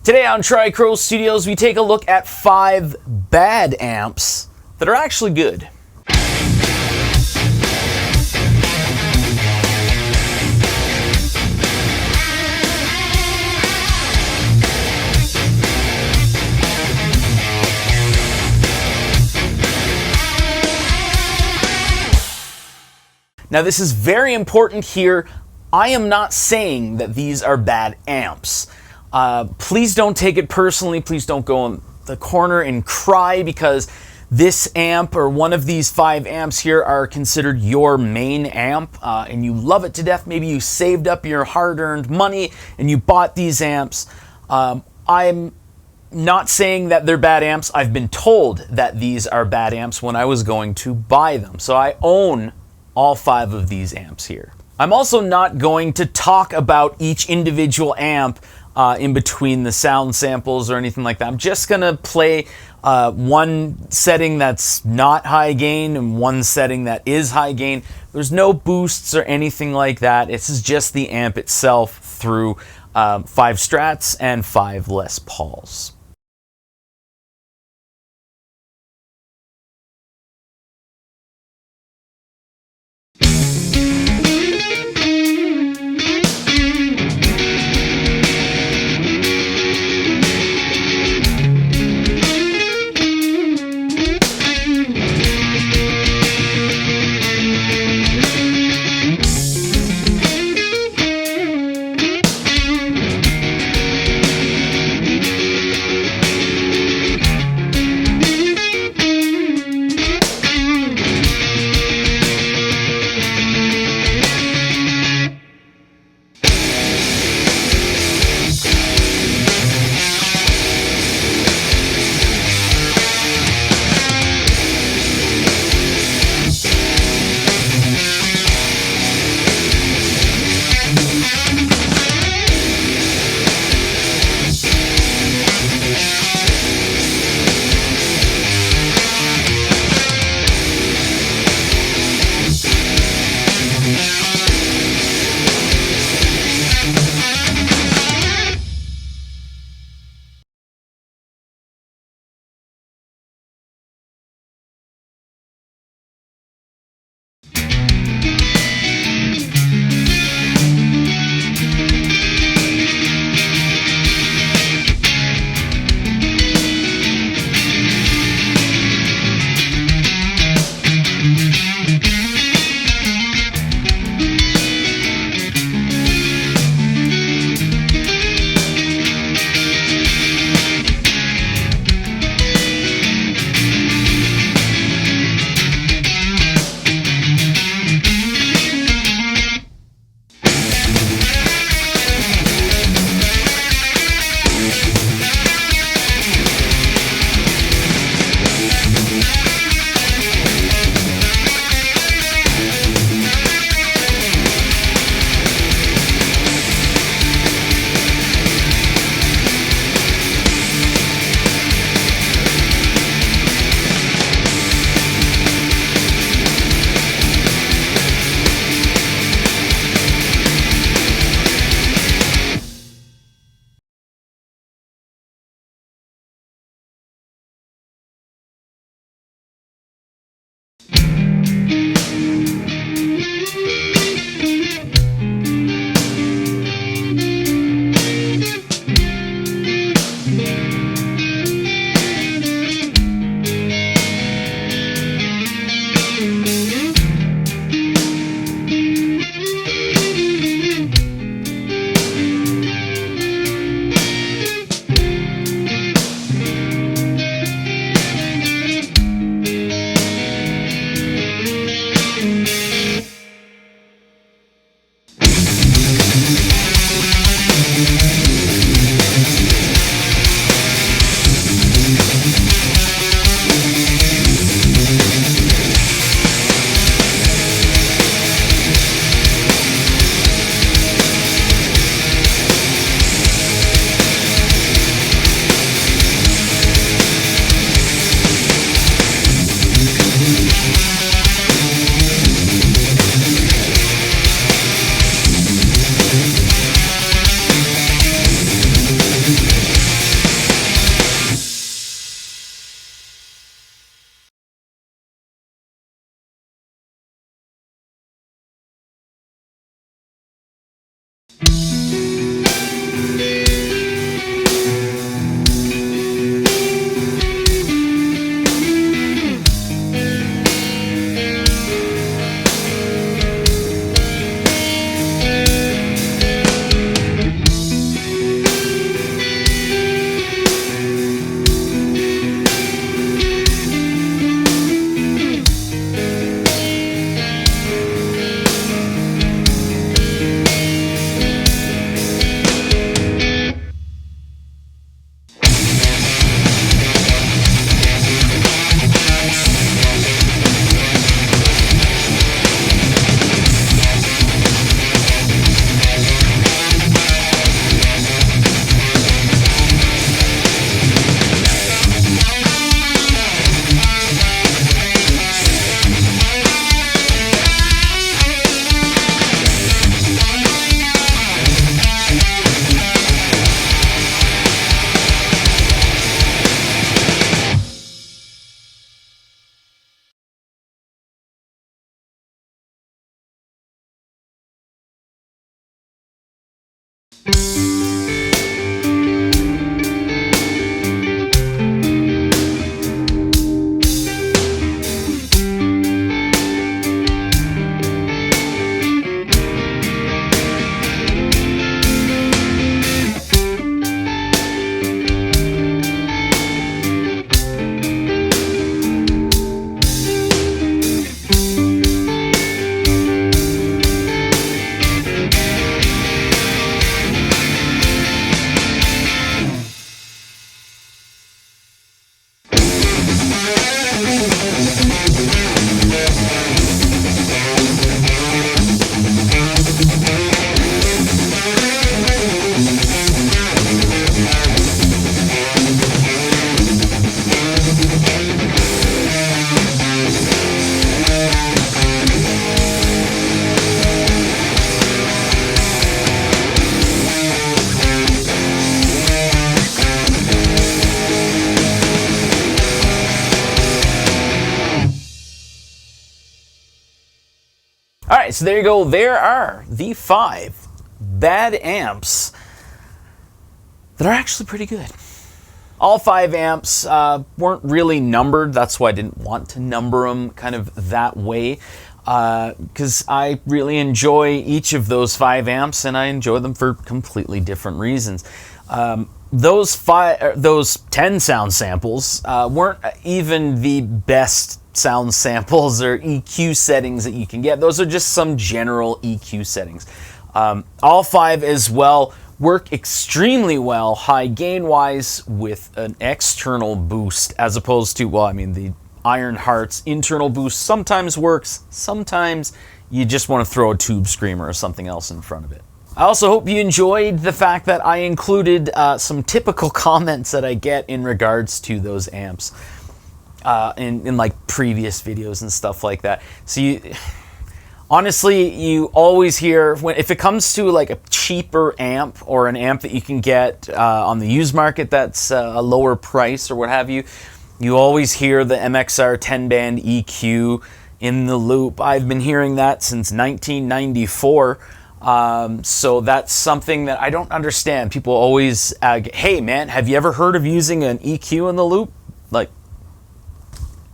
Today on Tricrow Studios, we take a look at 5 bad amps that are actually good. Now this is very important here. I am not saying that these are bad amps. Please don't take it personally. Please don't go in the corner and cry because this amp or one of these 5 amps here are considered your main amp and you love it to death. Maybe you saved up your hard-earned money and you bought these amps. I'm not saying that they're bad amps. I've been told that these are bad amps when I was going to buy them. So I own all 5 of these amps here. I'm also not going to talk about each individual amp in between the sound samples or anything like that. I'm just gonna play one setting that's not high gain and one setting that is high gain. There's no boosts or anything like that. This is just the amp itself through 5 Strats and 5 Les Pauls. right, so there you go. There are the 5 bad amps that are actually pretty good. All 5 amps weren't really numbered. That's why I didn't want to number them kind of that way, because I really enjoy each of those 5 amps, and I enjoy them for completely different reasons. Those 10 sound samples weren't even the best sound samples or EQ settings that you can get. Those are just some general EQ settings. All 5 as well work extremely well high gain wise with an external boost, as opposed to, well, I mean, the Ironheart's internal boost sometimes works, sometimes you just want to throw a tube screamer or something else in front of it. I also hope you enjoyed the fact that I included some typical comments that I get in regards to those amps in like previous videos and stuff like that. So honestly, you always hear, if it comes to like a cheaper amp or an amp that you can get on the used market that's a lower price or what have you, you always hear the MXR 10-band EQ in the loop. I've been hearing that since 1994. So that's something that I don't understand. People always, hey man, have you ever heard of using an EQ in the loop? Like,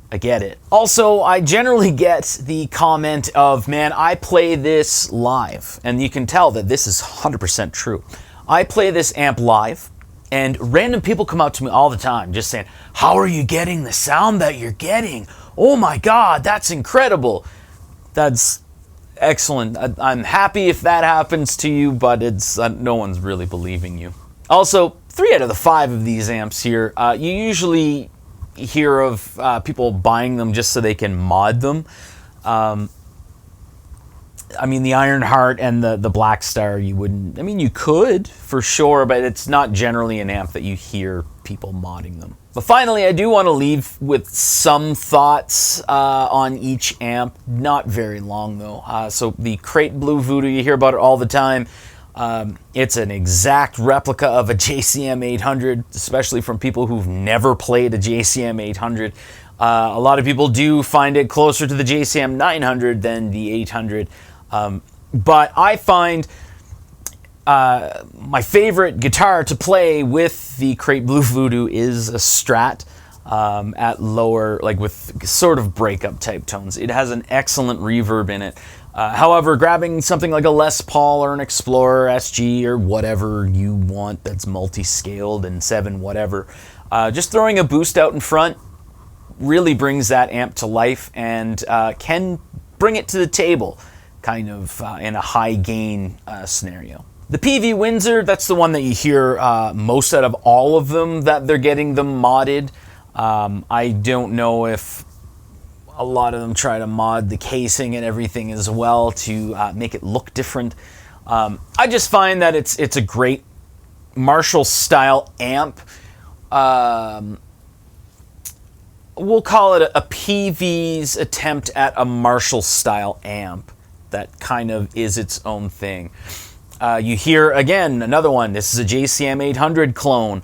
I get it. Also, I generally get the comment of, man, I play this live. And you can tell that this is 100% true. I play this amp live, and random people come up to me all the time just saying, how are you getting the sound that you're getting? Oh my God, that's incredible. That's excellent. I'm happy if that happens to you, but it's no one's really believing you. Also, 3 out of the 5 of these amps here, you usually hear of people buying them just so they can mod them. I mean, the Ironheart and the Blackstar, you wouldn't, I mean, you could for sure, but it's not generally an amp that you hear people modding them. But finally, I do want to leave with some thoughts on each amp. Not very long though. So the Crate Blue Voodoo, you hear about it all the time. It's an exact replica of a JCM 800, especially from people who've never played a JCM 800. A lot of people do find it closer to the JCM 900 than the 800. But I find my favorite guitar to play with the Crate Blue Voodoo is a Strat at lower, like with sort of breakup type tones. It has an excellent reverb in it. However, grabbing something like a Les Paul or an Explorer SG or whatever you want that's multi-scaled and 7 whatever, just throwing a boost out in front really brings that amp to life and can bring it to the table kind of in a high gain scenario. The Peavey Windsor, that's the one that you hear most out of all of them that they're getting them modded. I don't know if a lot of them try to mod the casing and everything as well to make it look different. I just find that it's a great Marshall style amp. We'll call it a Peavey's attempt at a Marshall style amp that kind of is its own thing. You hear, again, another one. This is a JCM 800 clone.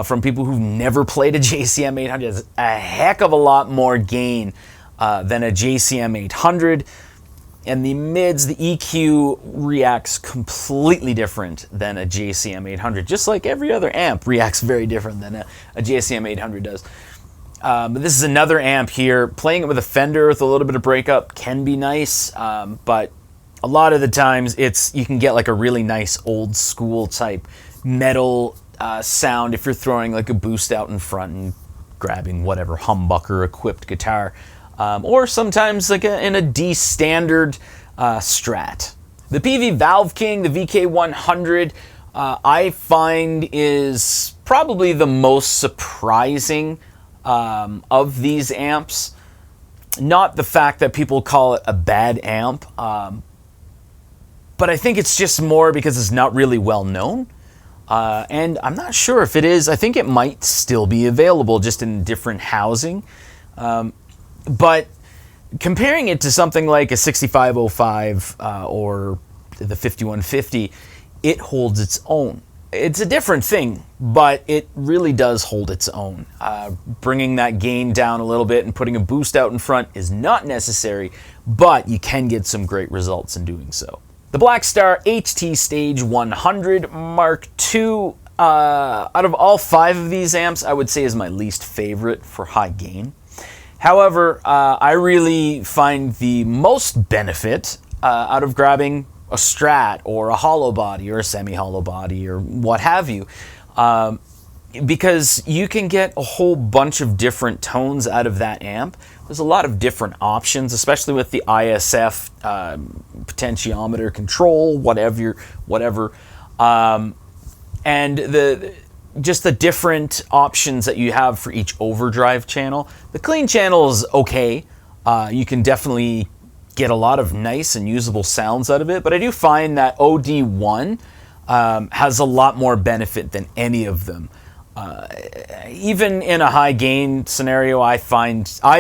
From people who've never played a JCM 800. It's a heck of a lot more gain than a JCM 800. And the mids, the EQ reacts completely different than a JCM 800. Just like every other amp reacts very different than a JCM 800 does. But this is another amp here. Playing it with a Fender with a little bit of breakup can be nice, but a lot of the times you can get like a really nice old school type metal sound if you're throwing like a boost out in front and grabbing whatever humbucker equipped guitar, or sometimes like in a D standard Strat. The Peavey ValveKing, the VK100, I find is probably the most surprising of these amps. Not the fact that people call it a bad amp, but I think it's just more because it's not really well known. And I'm not sure if it is. I think it might still be available just in different housing. But comparing it to something like a 6505 or the 5150, it holds its own. it's a different thing, but it really does hold its own. Bringing that gain down a little bit and putting a boost out in front is not necessary, but you can get some great results in doing so. The Blackstar HT Stage 100 Mark II, out of all 5 of these amps, I would say is my least favorite for high gain. However, I really find the most benefit out of grabbing a Strat or a hollow body or a semi-hollow body or what have you, because you can get a whole bunch of different tones out of that amp. There's a lot of different options, especially with the ISF potentiometer control, whatever, and just the different options that you have for each overdrive channel. The clean channel is okay. You can definitely get a lot of nice and usable sounds out of it, but I do find that OD1 has a lot more benefit than any of them. Even in a high gain scenario, I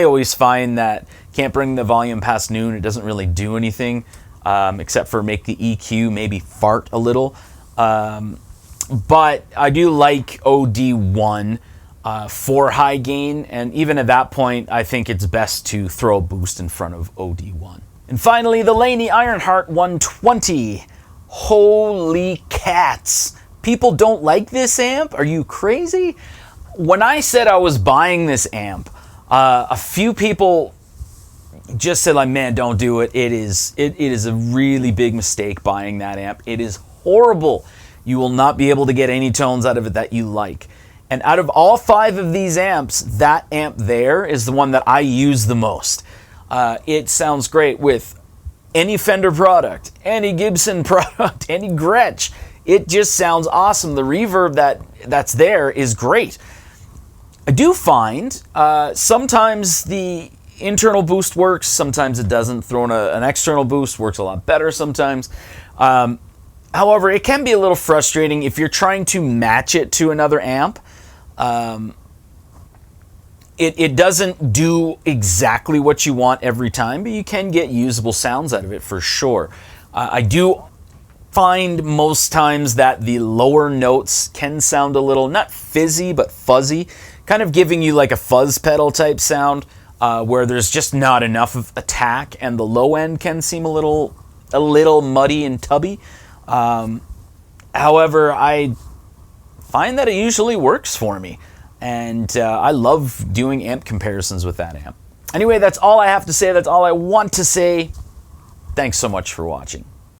always find that can't bring the volume past noon. It doesn't really do anything except for make the EQ maybe fart a little. But I do like OD1 for high gain, and even at that point, I think it's best to throw a boost in front of OD1. And finally, the Laney Ironheart 120. Holy cats! People don't like this amp? Are you crazy? When I said I was buying this amp, a few people just said, like, man, don't do it. It is a really big mistake buying that amp. It is horrible. You will not be able to get any tones out of it that you like. And out of all 5 of these amps, that amp there is the one that I use the most. It sounds great with any Fender product, any Gibson product, any Gretsch. It just sounds awesome. The reverb that's there is great. I do find sometimes the internal boost works, sometimes it doesn't. Throwing an external boost works a lot better sometimes. However, it can be a little frustrating if you're trying to match it to another amp. It doesn't do exactly what you want every time, but you can get usable sounds out of it for sure. I do find most times that the lower notes can sound a little, not fizzy, but fuzzy, kind of giving you like a fuzz pedal type sound, where there's just not enough of attack, and the low end can seem a little muddy and tubby. However, I find that it usually works for me. And I love doing amp comparisons with that amp. Anyway, that's all I have to say. That's all I want to say. Thanks so much for watching.